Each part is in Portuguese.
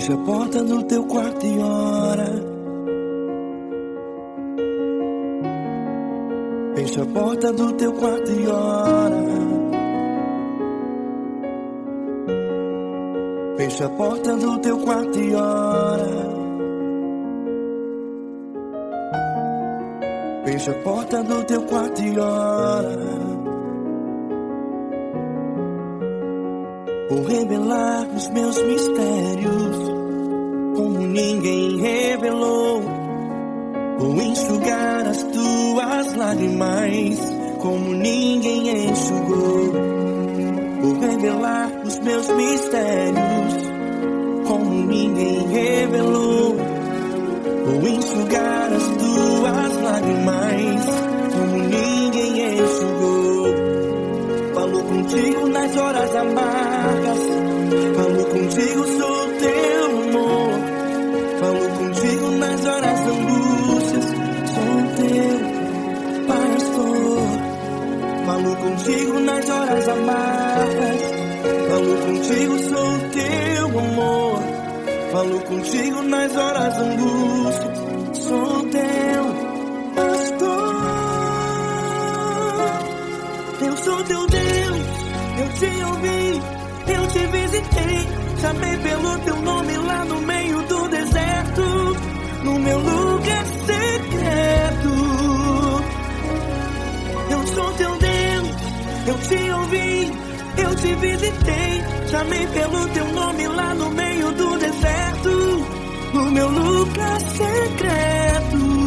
Fecha a porta do teu quarto e ora. Fecha a porta do teu quarto e ora. Fecha a porta do teu quarto e ora. Fecha a porta do teu quarto e ora. Vou revelar os meus mistérios como ninguém revelou. Vou enxugar as tuas lágrimas como ninguém enxugou. Vou revelar os meus mistérios como ninguém revelou. Vou enxugar as tuas lágrimas como ninguém enxugou. Falo contigo nas horas amargas, falo contigo, sou teu amor. Falo contigo nas horas da angústias, sou teu pastor. Falo contigo nas horas amargas, falo contigo, sou teu amor. Falo contigo nas horas da angústias, sou teu pastor. Eu sou teu Deus, eu te ouvi, eu te visitei. Chamei pelo teu nome lá no meio do deserto, no meu lugar secreto. Eu sou teu Deus, eu te ouvi, eu te visitei. Chamei pelo teu nome lá no meio do deserto, no meu lugar secreto.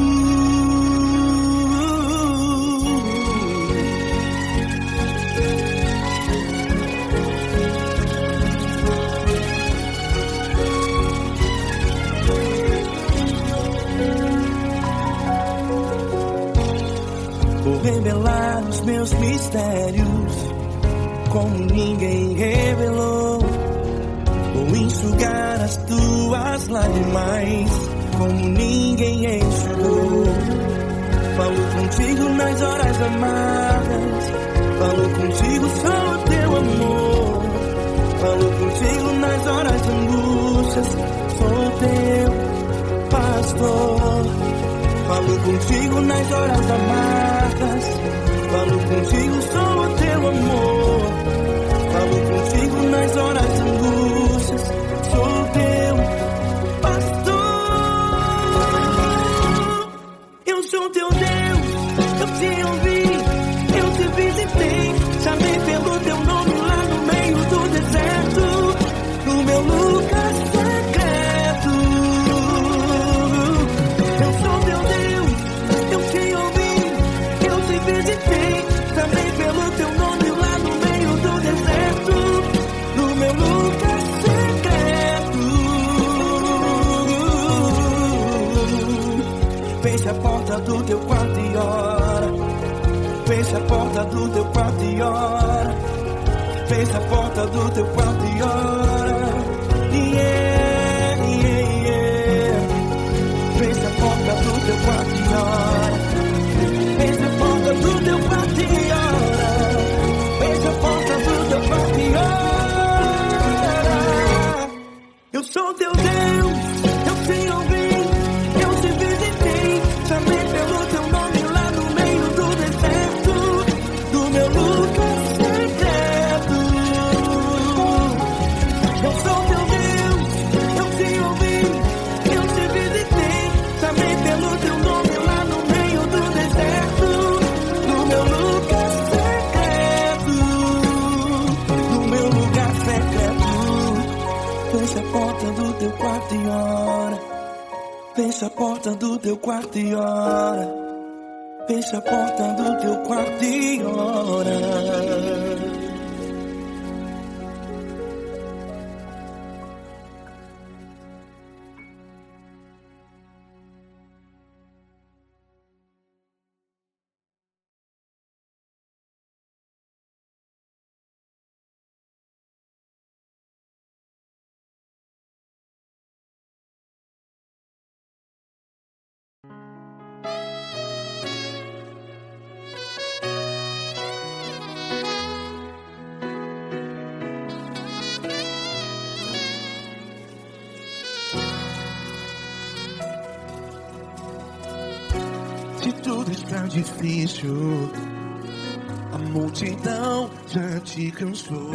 Vou revelar os meus mistérios como ninguém revelou. Vou enxugar as tuas lágrimas como ninguém enxugou. Falo contigo nas horas amargas, falo contigo, sou teu amor. Falo contigo nas horas de angústias, sou teu pastor. Falo contigo nas horas amargas, falo contigo, sou teu amor. Falo contigo nas horas de angústias, sou teu pastor. Eu sou teu Deus, eu te ouvi, eu te visitei. Chamei pelo teu nome lá no meio do deserto, no meu lugar secreto. Eu sou teu Deus, eu te ouvi, eu te visitei. Chamei pelo teu nome lá no meio do deserto, no meu lugar secreto. Fecha a porta do teu quarto e ora. Fecha a porta do teu quarto e ora. Fecha a porta do teu quarto e ora. Yeah, yeah, yeah. Fecha a porta do teu quarto e ora. Fecha a porta do teu quarto e ora. Fecha a porta do teu quarto e ora. Eu sou teu Deus, eu te ouvi, eu te visitei. Chamei pelo teu nome lá no meio do deserto, do meu lugar secreto. Eu sou teu Deus, eu te ouvi, eu te visitei. Chamei pelo teu nome lá no meio do deserto, no meu lugar secreto, no meu lugar secreto. Fecha a porta do teu quarto e ora. Fecha a porta do teu quarto e ora. Fecha a porta do teu quarto e ora. tudo está difícil, a multidão já te cansou.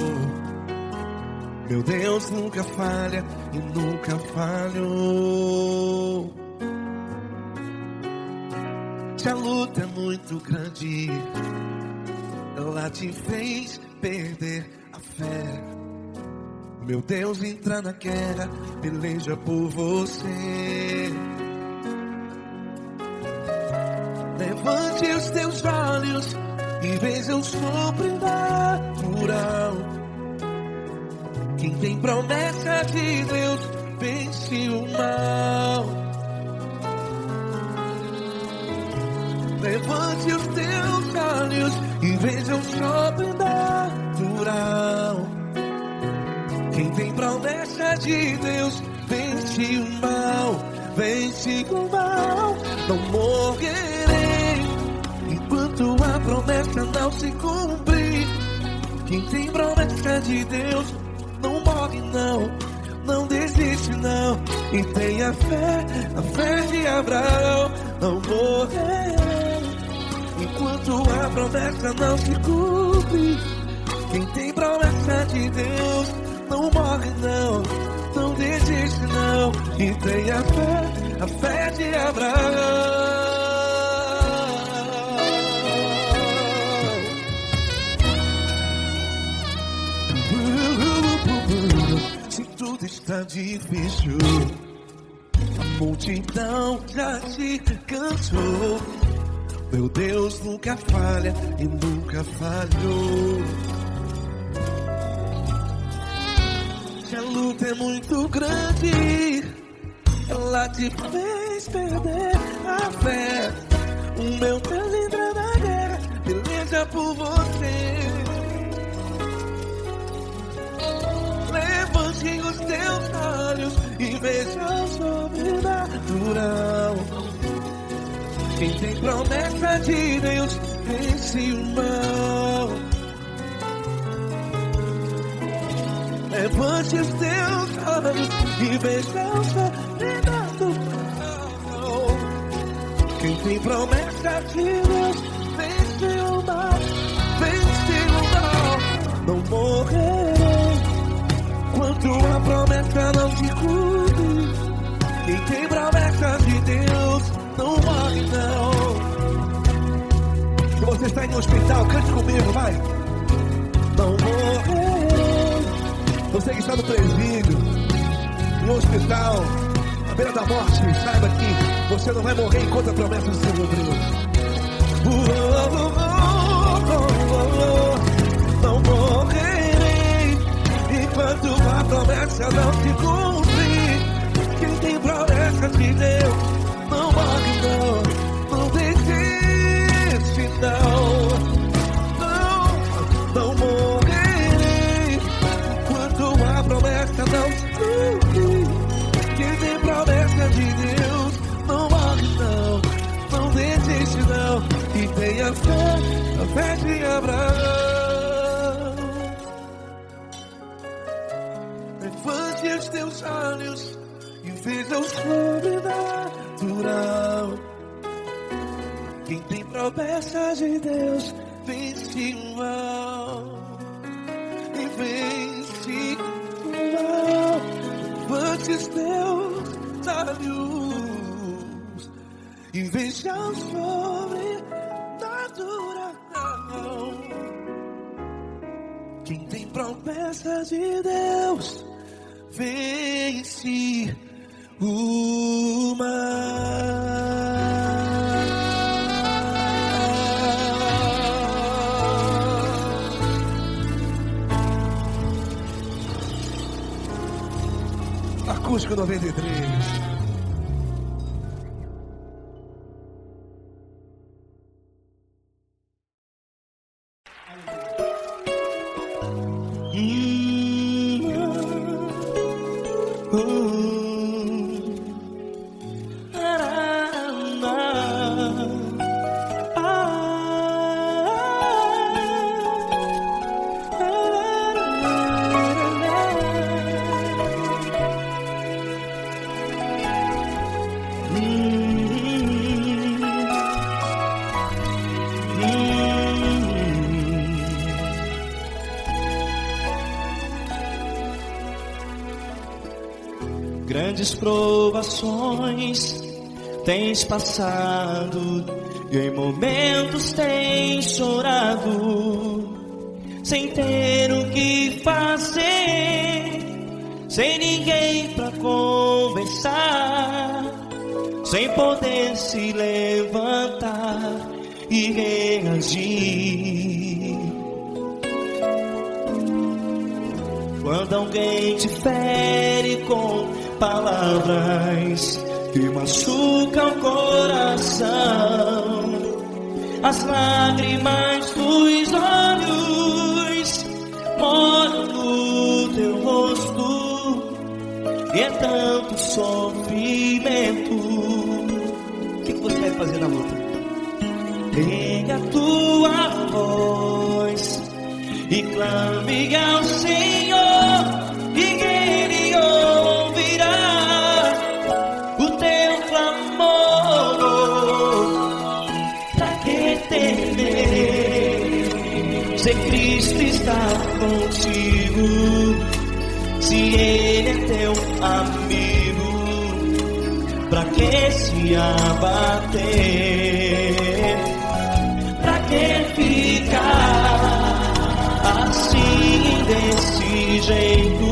Meu Deus nunca falha e nunca falhou. Se a luta é muito grande, ela te fez perder a fé. Meu Deus entra na guerra, peleja por você. Levante os teus olhos e veja o sobrenatural. Quem tem promessa de Deus vence o mal. Levante os teus olhos e veja o sobrenatural. Quem tem promessa de Deus vence o mal, vence o mal. Não morrerei enquanto a promessa não se cumprir. Quem tem promessa de Deus não morre não, não desiste não. E tenha fé, a fé de Abraão. Não morrerei enquanto a promessa não se cumpre. Quem tem promessa de Deus não morre não, não desiste não. E tenha fé, a fé de Abraão. Se tudo está difícil, a multidão já te cansou. Meu Deus nunca falha e nunca falhou. Se a luta é muito grande, ela te fez perder a fé. O meu Deus entra na guerra, peleja por você. Levante os teus olhos e veja o sobrenatural. Quem tem promessa de Deus vence o mal. Levante os teus olhos e veja o sobrenatural. Quem tem promessa de Deus vence o mal, vence o mal. Não morrerei enquanto a promessa não se cumpre. Quem tem promessa de Deus não morre não. Se você está em um hospital, cante comigo, vai. Não morrerei. Você que está no presídio, no hospital, à beira da morte, saiba que você não vai morrer enquanto a promessa se cumprir. Não morrerei enquanto a promessa não se cumprir. Quem tem promessa de Deus não morre não, não desiste não. Não morrerei enquanto a promessa não se cumprir. Quem tem promessa de Deus não morre não, não desiste não. E tenha fé, a fé de Abraão. Levante os teus olhos e veja o sobrenatural. Quem tem promessa de Deus vence o mal, e vence o mal. Levante os teus olhos e veja o sobrenatural. Quem tem promessa de Deus vence o mal. Acústico 93. Grandes provações tens passado, e em momentos tens chorado, sem ter o que fazer, sem ninguém pra conversar, sem poder se levantar e reagir. Quando alguém te fere com palavras que machucam o coração, as lágrimas dos olhos molham no teu rosto, e é tanto sofrimento. O que você vai fazer na luta? Pega a tua voz e clame ao Senhor, e Ele ouvirá o teu clamor. Pra que temer, se Cristo está contigo, se Ele é teu amigo? Pra que se abater? Pra que ficar assim, desse jeito?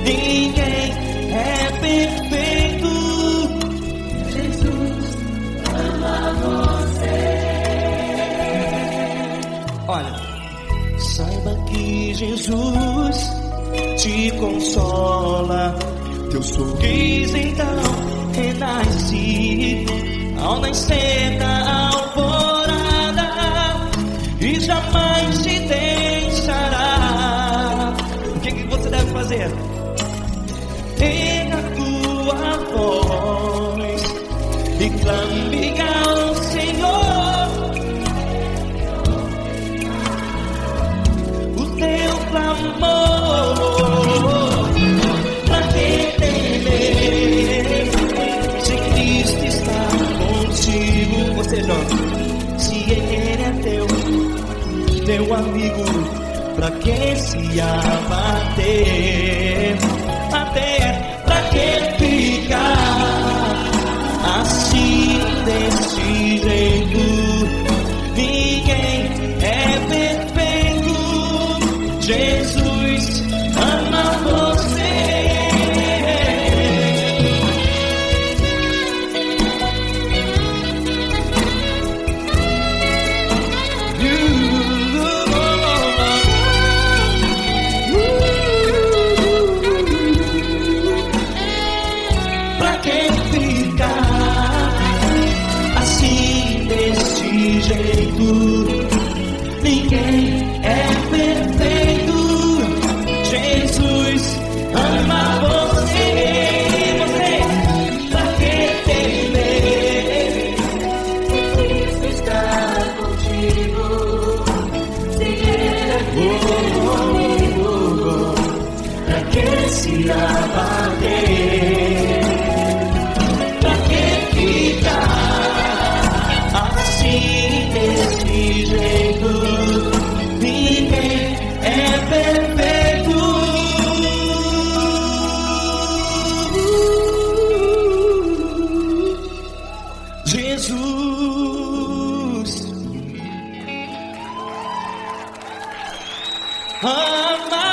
Ninguém é perfeito. Jesus ama você. Olha, saiba que Jesus te consola, teu sorriso então renasce ao nascer da alvorada, e jamais te deixará. O que você deve fazer? Pega a tua voz e clame ao Senhor, o teu clamor. Pra que temer, se Cristo está contigo? Você joga. Se Ele é teu amigo, pra que se abater? Até pra que ficar assim, desse jeito? Ninguém é perfeito. Jesus ama você. Pra que ficar assim, desse jeito? Ninguém é perfeito. Jesus ama você. Pra que temer, Cristo está contigo, se Ele é teu amigo? Pra que se abater? Pra que ficar assim, desse jeito? Ninguém é perfeito. Jesus ama você.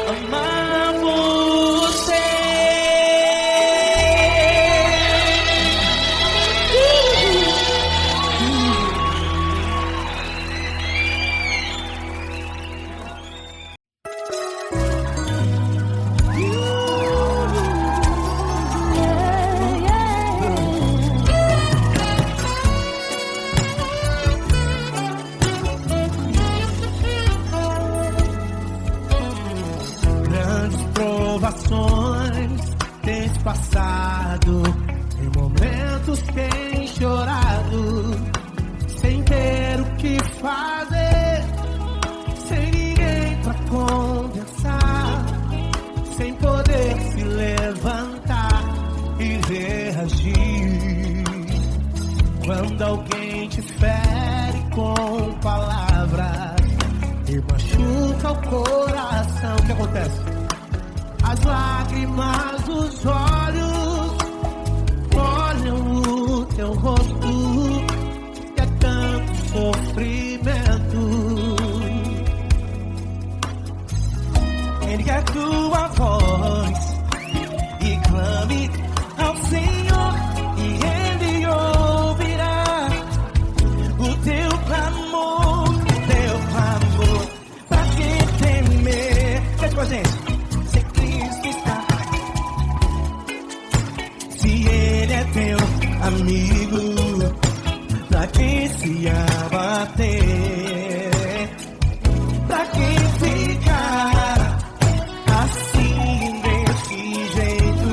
Amar você. Grandes provações tens passado, em momentos tens chorado, acontece? As lágrimas dos olhos molham o teu rosto, que é tanto sofrimento. Ergue a tua voz e clame ao Senhor, e Ele ouvirá o teu clamor, pra que temer? Cante com a gente. Se Cristo está, se Ele é teu amigo, pra que se abater? Pra que ficar assim desse jeito?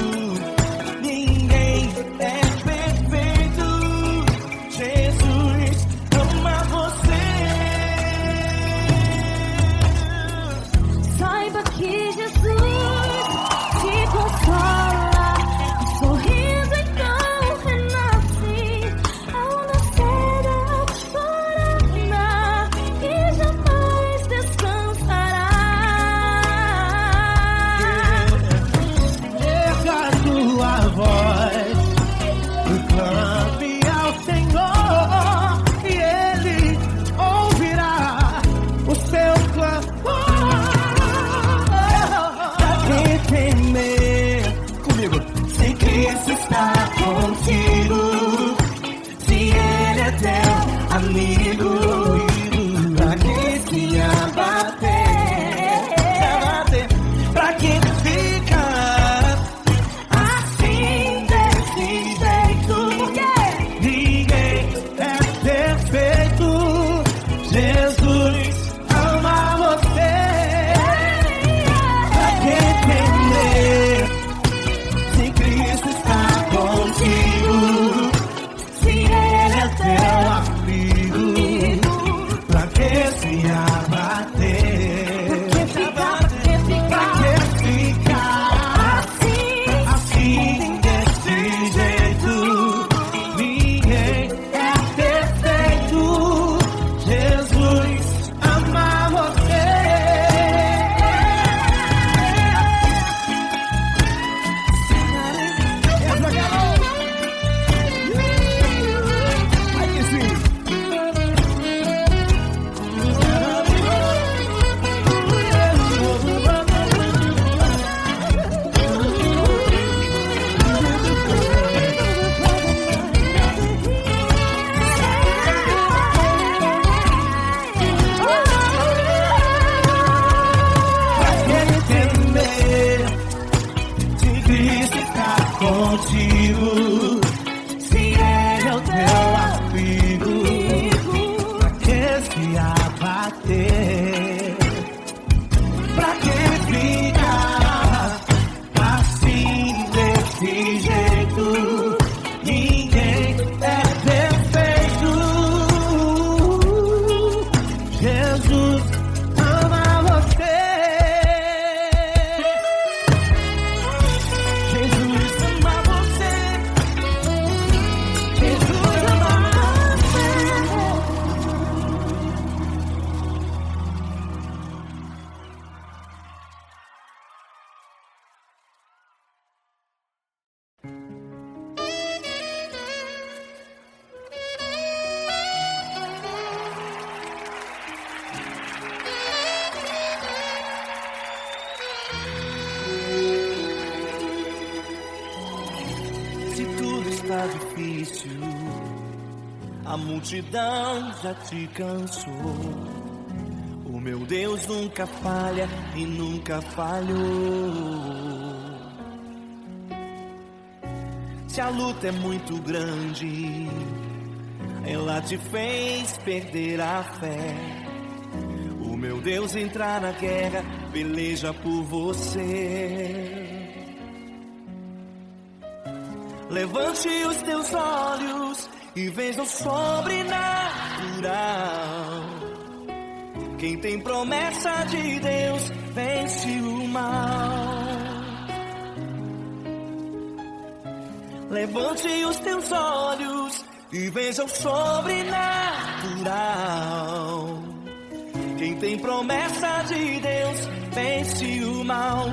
Ninguém é perfeito. Jesus ama você. Saiba que Jesus te consola, o sorriso então renasce ao nascer da aurora e jamais descansará. Erga a tua voz e clame ao Senhor, e Ele ouvirá o seu clamor. Pra que temer? Comigo. Se Cristo está contigo, se Ele é teu amigo, pra que se abater? Pra que ficar assim desse jeito? Ninguém é perfeito. Jesus ama você. Pra que temer? Se Cristo está contigo, se Ele é teu amigo, pra que se abater? Pra que ficar assim desse jeito? Ninguém é perfeito. Jesus ama você. Ai que sim. Pra que temer? Se Cristo está contigo, se Ele é o teu amigo, pra que se abater? Pra que ficar assim desse jeito? Ninguém é perfeito. Jesus ama você. Jesus ama você. Jesus ama você. Se tudo está difícil, a multidão já te cansou. O meu Deus nunca falha e nunca falhou. Se a luta é muito grande, ela te fez perder a fé. O meu Deus entrar na guerra, peleja por você. Levante os teus olhos e veja o sobrenatural. Quem tem promessa de Deus vence o mal. Levante os teus olhos e veja o sobrenatural. Quem tem promessa de Deus vence o mal,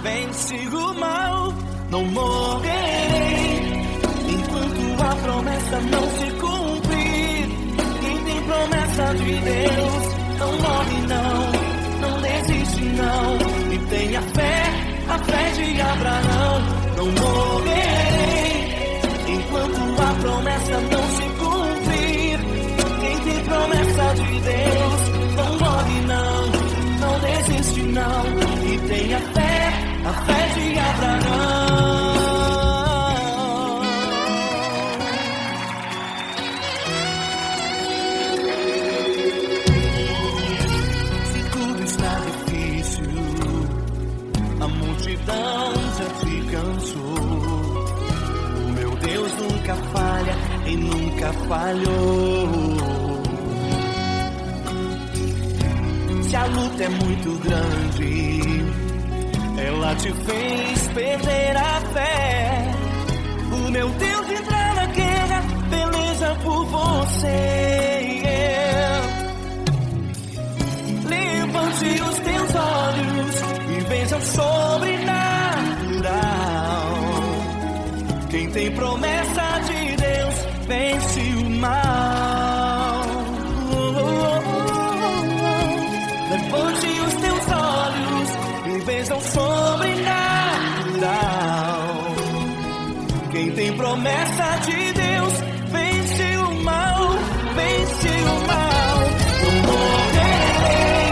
vence o mal. Não morrerei enquanto a promessa não se cumprir. Quem tem promessa de Deus não morre não desiste não. E tenha fé, a fé de Abraão. Não morrerei enquanto a promessa não se cumprir. Quem tem promessa de Deus não morre não desiste não. E tenha fé, a fé de Abraão. Se tudo está difícil, a multidão já te cansou. O meu Deus nunca falha e nunca falhou. Se a luta é muito grande, ela te fez perder a fé. O meu Deus entra na guerra, peleja por você. Levante os teus olhos e veja o sobrenatural. Quem tem promessa de Deus vence o mal. Levante os teus olhos e veja o sobrenatural. Quem tem promessa de Deus vence o mal, vence o mal. Não morrerei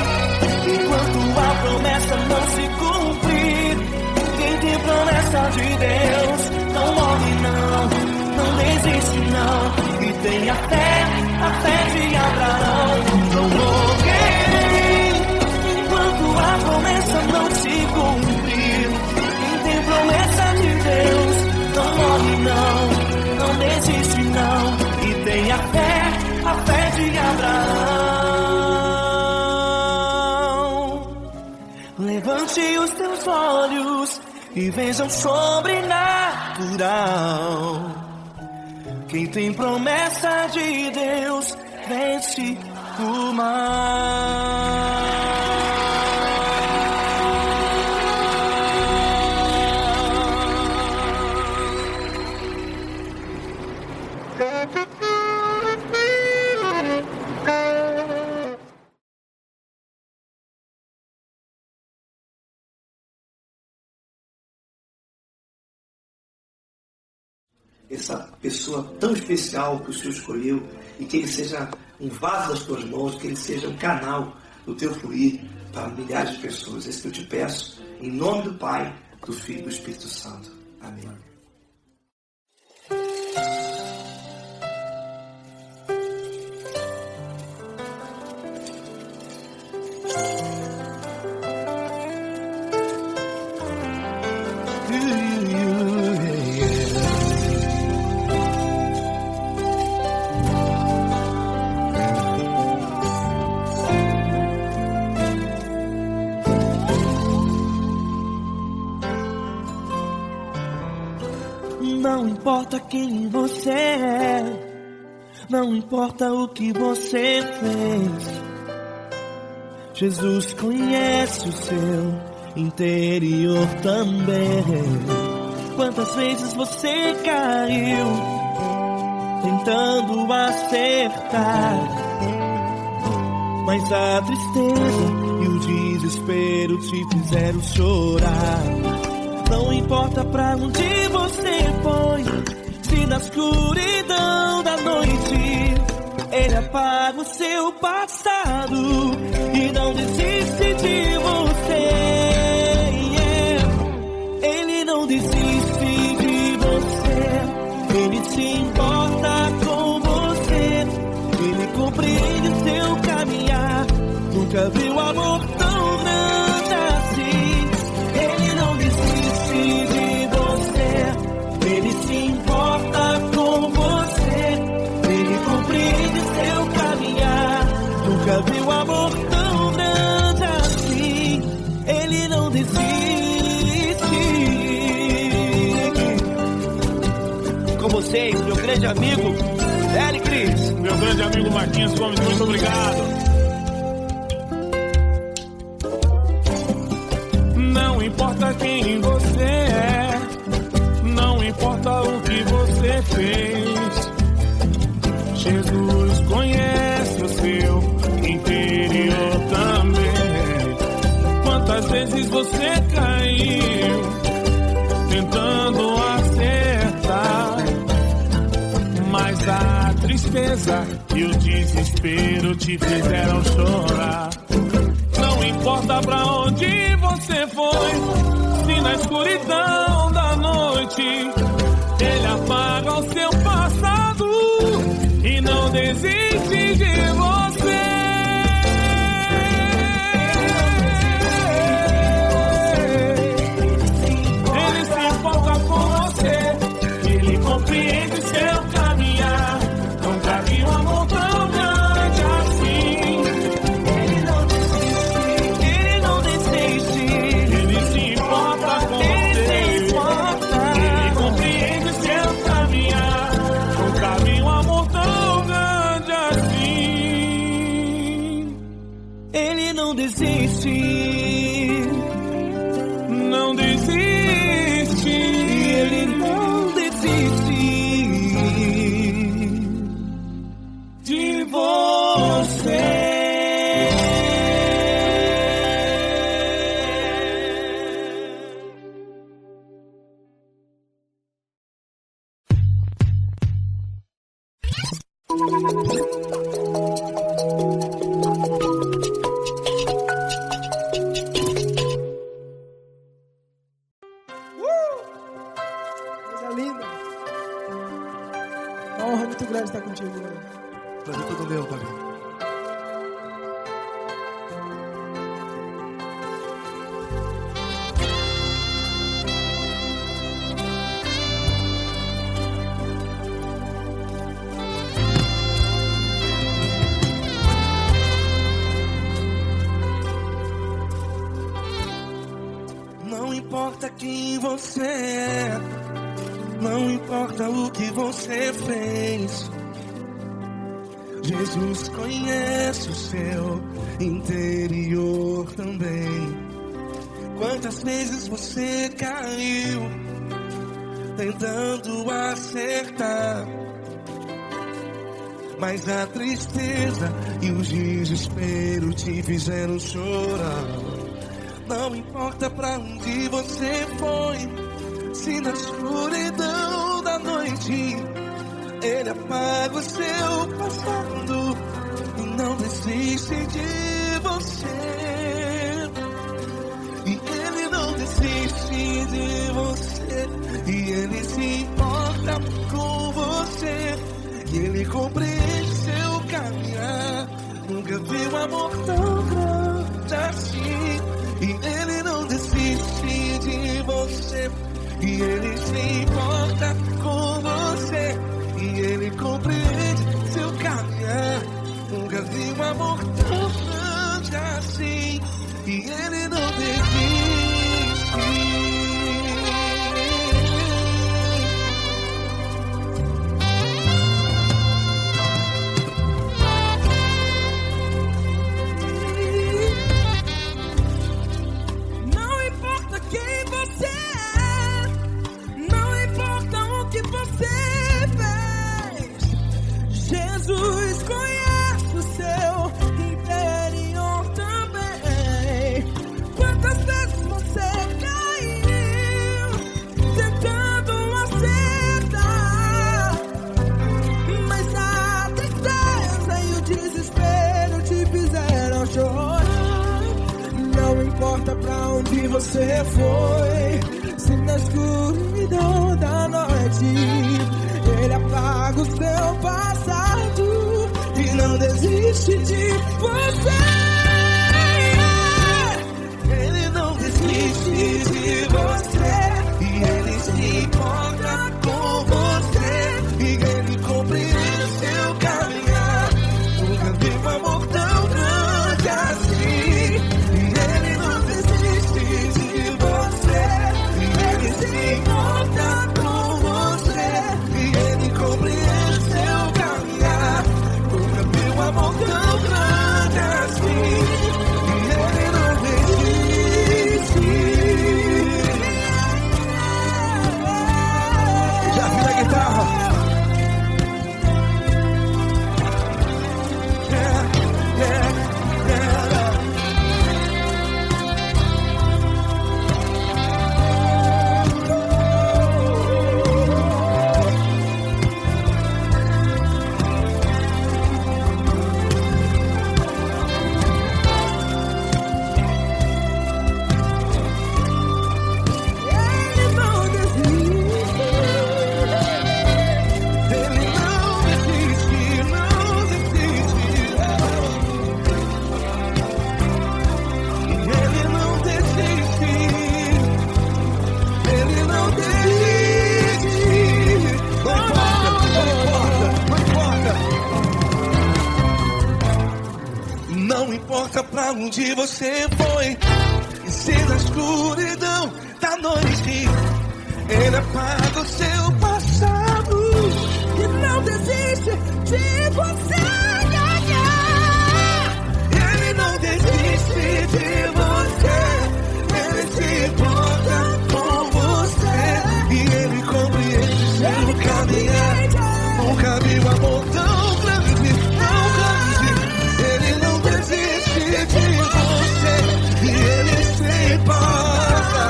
enquanto a promessa não se cumprir. Quem tem promessa de Deus não morre não desiste não. E tenha fé, a fé de Abraão. Não morrerei enquanto a promessa não se cumprir. Quem tem promessa de Deus não morre não desiste não. E tenha fé, a fé de Abraão. Levante os teus olhos e veja o sobrenatural. Quem tem promessa de Deus vence o mal. Essa pessoa tão especial que o Senhor escolheu, e que ele seja um vaso das tuas mãos, que ele seja um canal do teu fluir para milhares de pessoas. É isso que eu te peço, em nome do Pai, do Filho e do Espírito Santo. Amém. Não importa quem você é, não importa o que você fez, Jesus conhece o seu interior também. Quantas vezes você caiu tentando acertar, mas a tristeza e o desespero te fizeram chorar. Não importa pra onde você foi, se na escuridão da noite Ele apaga o seu passado e não desiste de você. Ele não desiste de você, Ele se importa com você, Ele compreende o seu caminhar. Nunca viu amor tão grande assim. Ele não desiste de você, Ele se importa com você, Ele compreende seu caminhar. Nunca viu amor tão grande assim. Ele não desiste. Com vocês, meu grande amigo L. Cris. Meu grande amigo Marquinhos Gomes, muito obrigado. Não importa quem você é, não importa o que você fez, Jesus conhece o seu interior também. Quantas vezes você caiu tentando acertar, mas a tristeza e o desespero te fizeram chorar. Não importa pra onde você foi, se na escuridão da noite Ele apaga o seu passado e não desiste de você. Ele se importa com você, Ele compreende seu caminhar. Nunca vi um amor tão grande assim. Ele não desiste, Ele não desiste. Ele se importa com você, Ele compreende seu caminhar. Nunca vi um amor tão grande assim. Ele não desiste, não desiste. Ele não desiste de você. Coisa linda. Uma honra muito grande estar contigo, Lula. Prazer todo meu, Pai. Não importa quem você é, não importa o que você fez, Jesus conhece o seu interior também. Quantas vezes você caiu tentando acertar, mas a tristeza e o desespero te fizeram chorar. Não importa pra onde você foi, se na escuridão da noite Ele apaga o seu passado e não desiste de você. E Ele não desiste de você, e Ele se importa com você, e Ele compreende seu caminhar. Nunca vi um amor tão grande assim. E Ele não desiste de você, e Ele se importa com você, e Ele compreende seu caminhar. Nunca vi um amor tão grande assim. E Ele não desiste. Jesus conhece o seu interior também. Quantas vezes você caiu tentando acertar, mas a tristeza e o desespero te fizeram chorar. Não importa pra onde você foi, se na escuridão da noite Ele apaga o seu passado e não desiste de você. Ele não desiste de você, e Ele se importa com você, e Ele compreende seu caminhar. Nunca vi um amor tão grande assim. E Ele não desiste de você, e Ele se importa com você, e Ele compreende seu caminhar. Nunca vi um amor tão grande assim. E Ele não desiste. onde você foi. E se na escuridão da noite Ele apaga o seu passado E não desiste de você. Ele não desiste de você. Ele se importa com você. E Ele compreende seu caminhar. Nunca vi um amor tão grande, tão grande. Ele não desiste de você. E Ele se importa.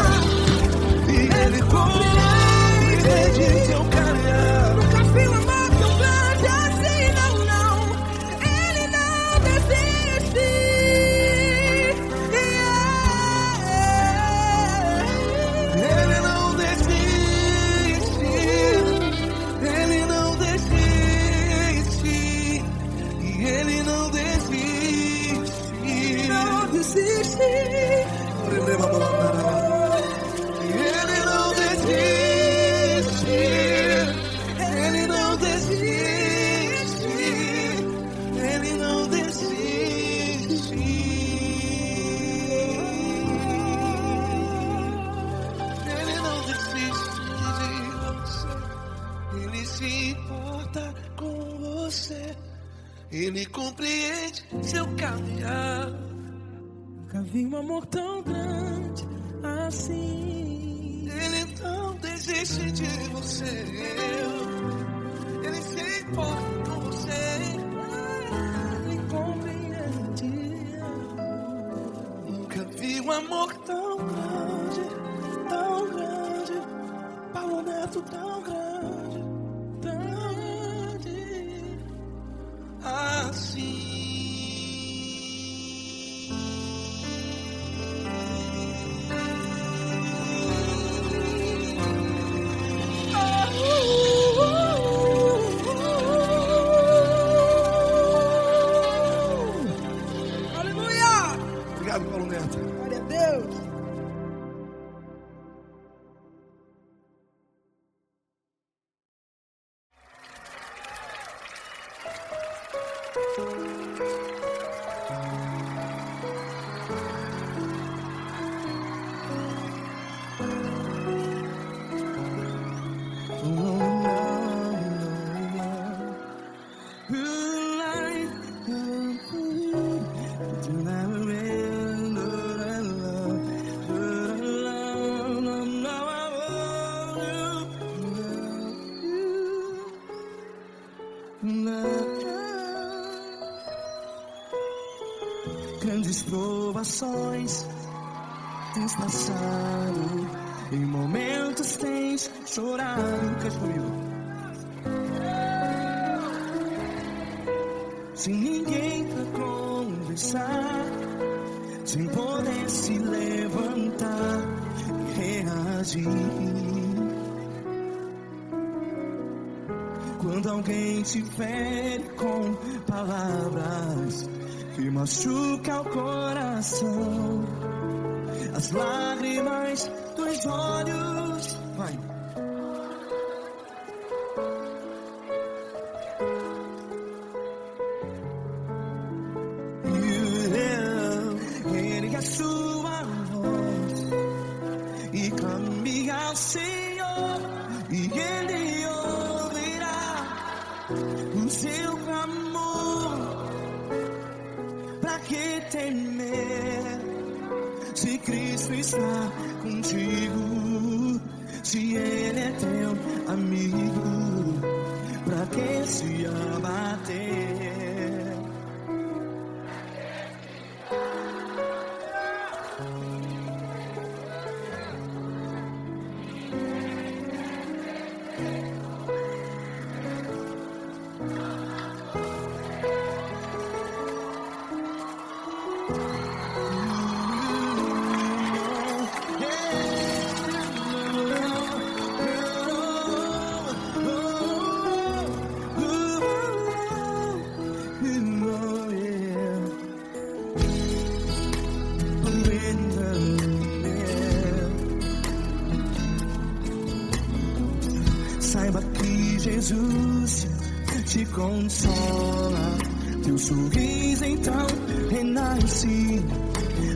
E Ele compreende seu caminhar. Nunca vi um amor tão grande assim, não, não. Ele não desiste. Ele não desiste. Ele não desiste. E Ele não desiste. Não desiste. Ele não desiste. Ele não desiste. Ele não desiste. Ele não desiste de você. Ele se importa com você. Ele compreende seu caminhar. Nunca vi um amor tão grande assim. Ele não desiste de você. Ele se importa com você. Ele compreende. Nunca vi um amor tão grande, tão grande. Paulo Neto tão grande, grande assim. Aleluia! Obrigado, Paulo Neto. Glória a Deus. Grandes provações tens passado, em momentos tens chorado. Cante comigo. Sem ninguém pra conversar, sem poder se levantar e reagir. Quando alguém te fere com palavras que machuca o coração, as lágrimas dos olhos, vai. Ergue a sua voz e clame ao Senhor, e Ele ouvirá o seu clamor. Pra que temer, se Cristo está contigo? Se Ele é teu amigo, pra que se abater? Saiba que Jesus te consola teu sorriso então renasce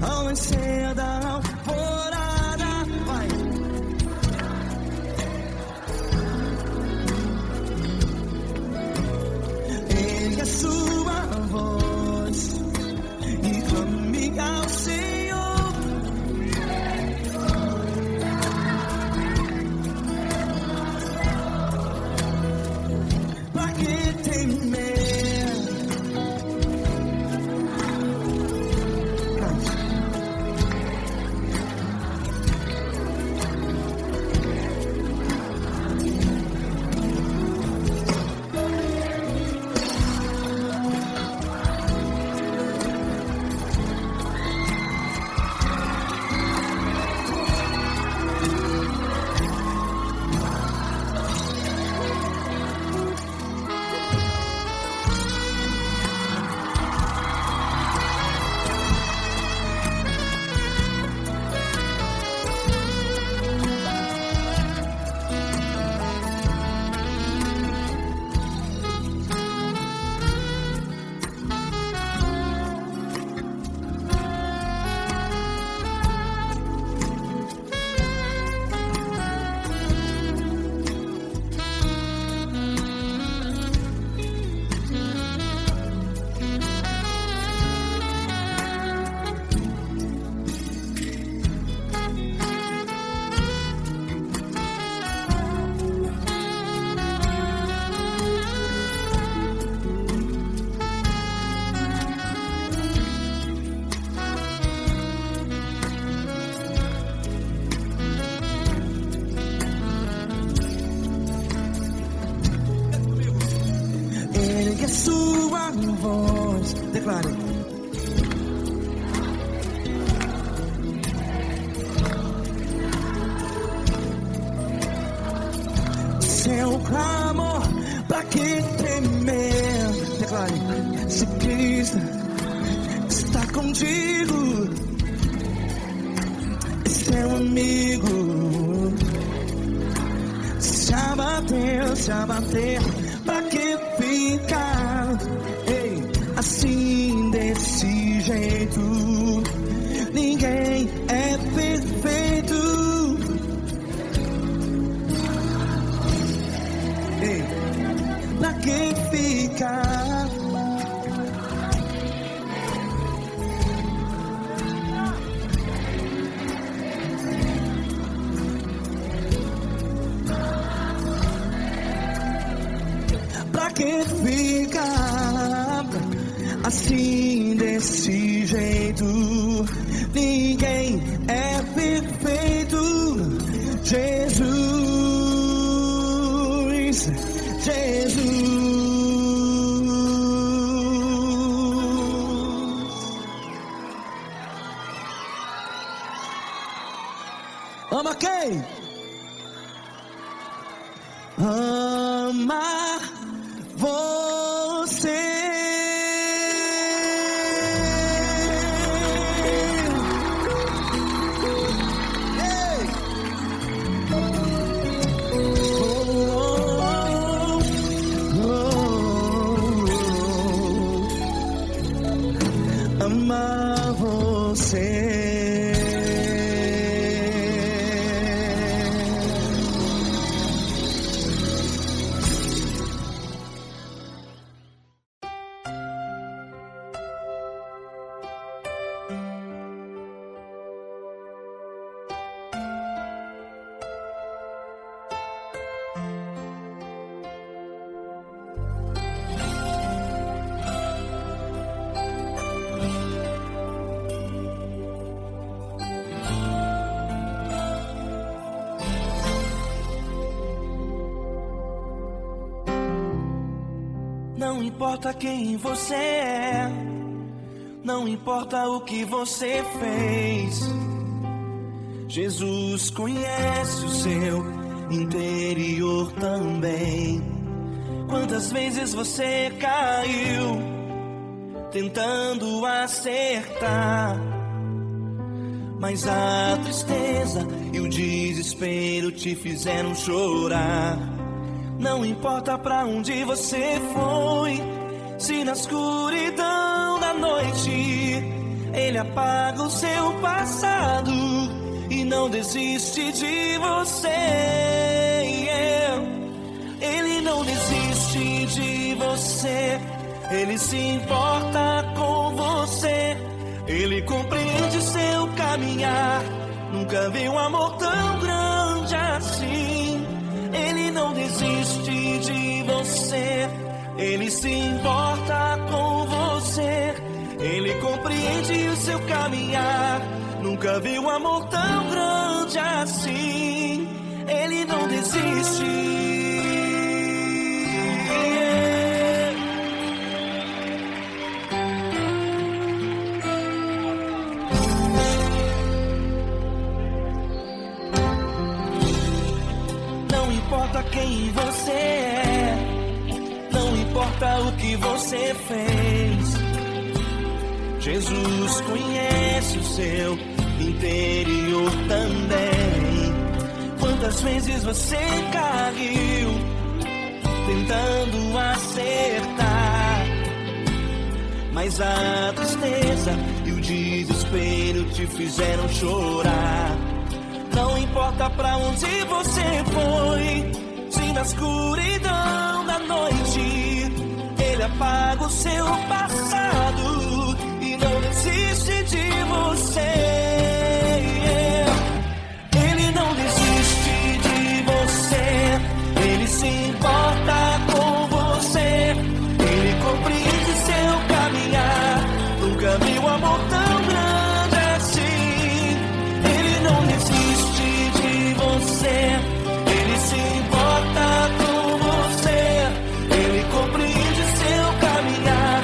ao nascer da alvorada. Vai. Ergue a sua voz e clame ao Senhor. Pra que temer? Ergue a sua voz, declare. Seu clamor, pra que temer? Declare. Se Cristo está contigo, é seu amigo. Se abater, pra que ficar? Ei, assim desse jeito, ninguém é perfeito. Ei, pra que ficar? Pra que ficar assim desse jeito? Ninguém é perfeito. Jesus, Jesus. Ama quem? Ama você. Ei. Ama você. Não importa quem você é, não importa o que você fez, Jesus conhece o seu interior também. Quantas vezes você caiu tentando acertar, mas a tristeza e o desespero te fizeram chorar. Não importa pra onde você foi, Se na escuridão da noite Ele apaga o seu passado e não desiste de você. Ele não desiste de você. Ele se importa com você. Ele compreende seu caminhar. Nunca vi um amor tão grande assim. Ele não desiste de você. Ele se importa com você. Ele compreende o seu caminhar. Nunca vi um amor tão grande assim. Ele não desiste. Não importa quem você é, não importa o que você fez, Jesus conhece o seu interior também. Quantas vezes você caiu tentando acertar, mas a tristeza e o desespero te fizeram chorar. Não importa pra onde você foi, se na escuridão da noite Ele apaga o seu passado e não desiste de você. Ele não desiste de você. Ele se importa com você. Ele compreende seu caminhar. Nunca vi um amor tão grande assim. Ele não desiste de você. Ele se importa com você. Ele compreende seu caminhar.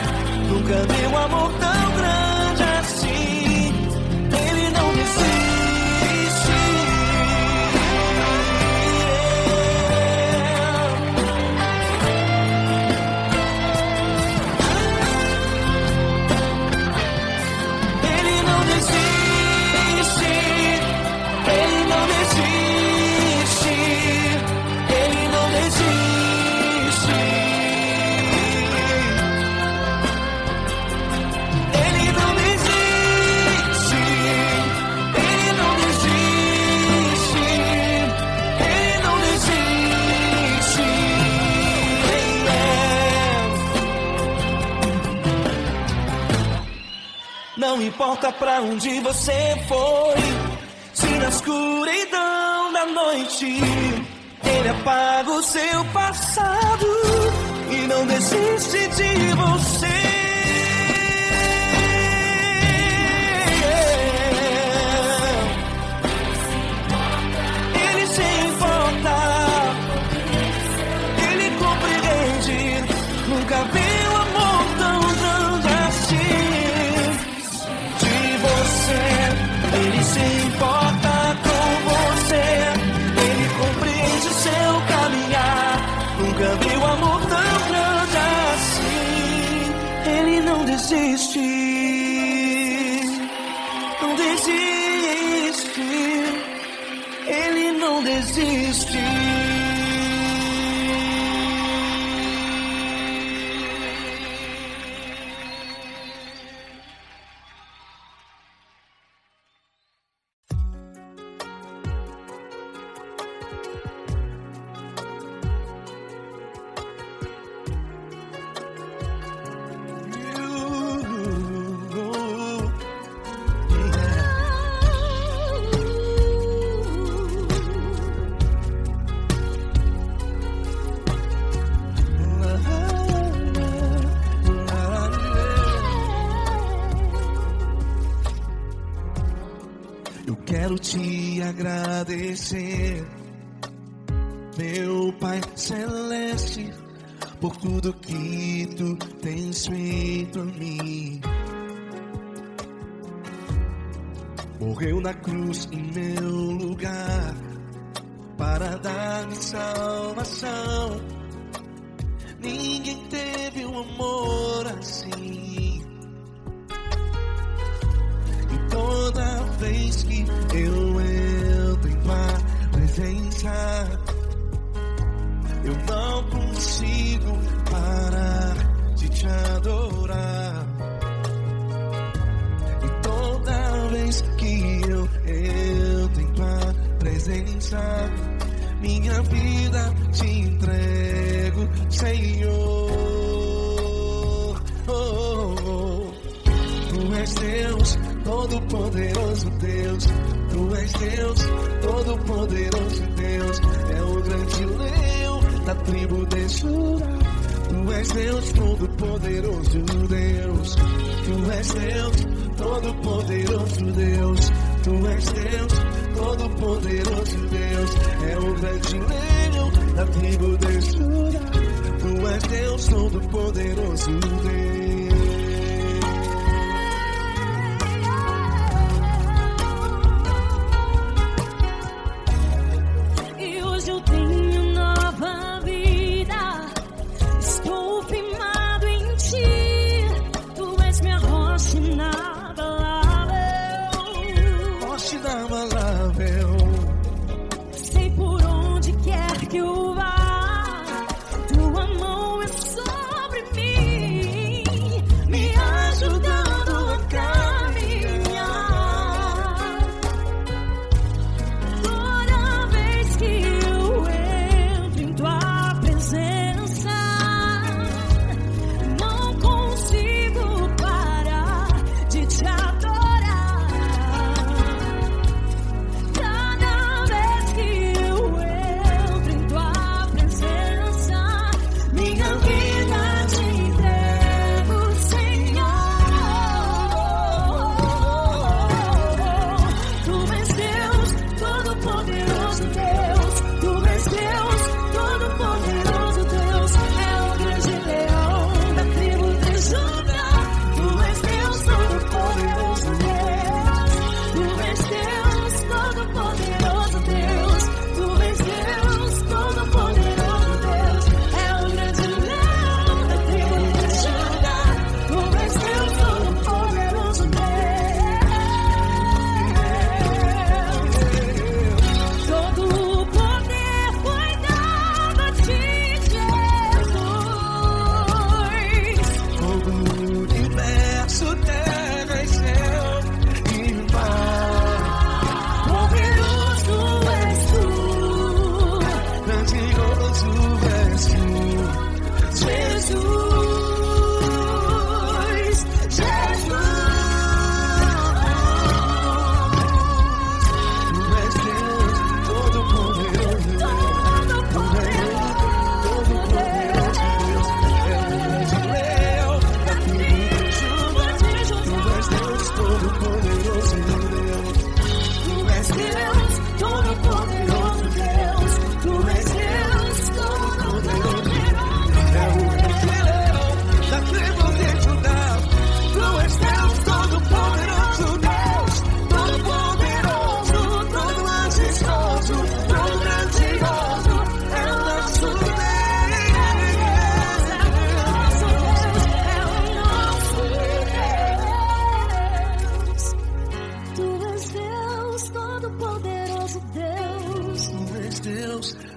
Nunca vi um amor tão grande assim. Ele não desiste. Ele não desiste. Ele não desiste. Ele não desiste. Ele não desiste. Ele não desiste. Ele não desiste. Não importa pra onde você foi, se na escuridão da noite Ele apaga o seu passado e não desiste de você. Ele se importa, Ele compreende. Nunca vi um amor tão grande assim. De você, Ele se importa com você. Ele compreende seu caminhar. Nunca vi um amor tão grande assim. Ele não desiste. Não desiste. Ele não desiste. Eu quero te agradecer, meu Pai Celeste, por tudo que tu tens feito a mim. Morreu na cruz em meu lugar para dar-me salvação. Ninguém teve um amor assim. E toda vez que eu entro em tua presença, eu não consigo parar de te adorar. E toda vez que eu entro em tua presença, minha vida te entrego, Senhor. Tu és Deus, todo-poderoso Deus. Tu és Deus, todo-poderoso Deus. É o grande leão da tribo de Judá. Tu és Deus, todo-poderoso Deus. Tu és Deus, todo-poderoso Deus. Tu és Deus, todo-poderoso Deus. É o grande leão da tribo de Judá. Tu és Deus, todo-poderoso Deus. Sei por onde quer que eu vá, tua mão é sobre mim, me ajudando a caminhar. Toda vez que eu entro em tua presença, não consigo parar de te adorar.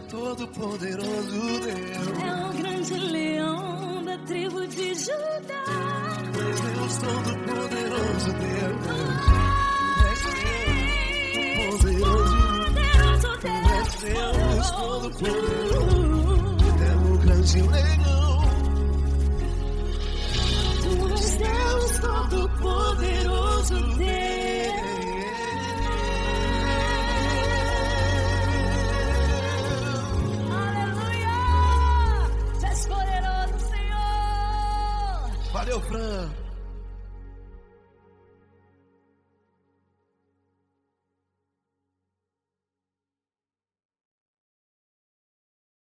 Todo-poderoso Deus. É o grande leão da tribo de Judá. Tu és Deus, todo-poderoso Deus. Tu és Deus, todo-poderoso. É o grande leão. Tu és Deus, todo-poderoso Deus. Valeu, Fran.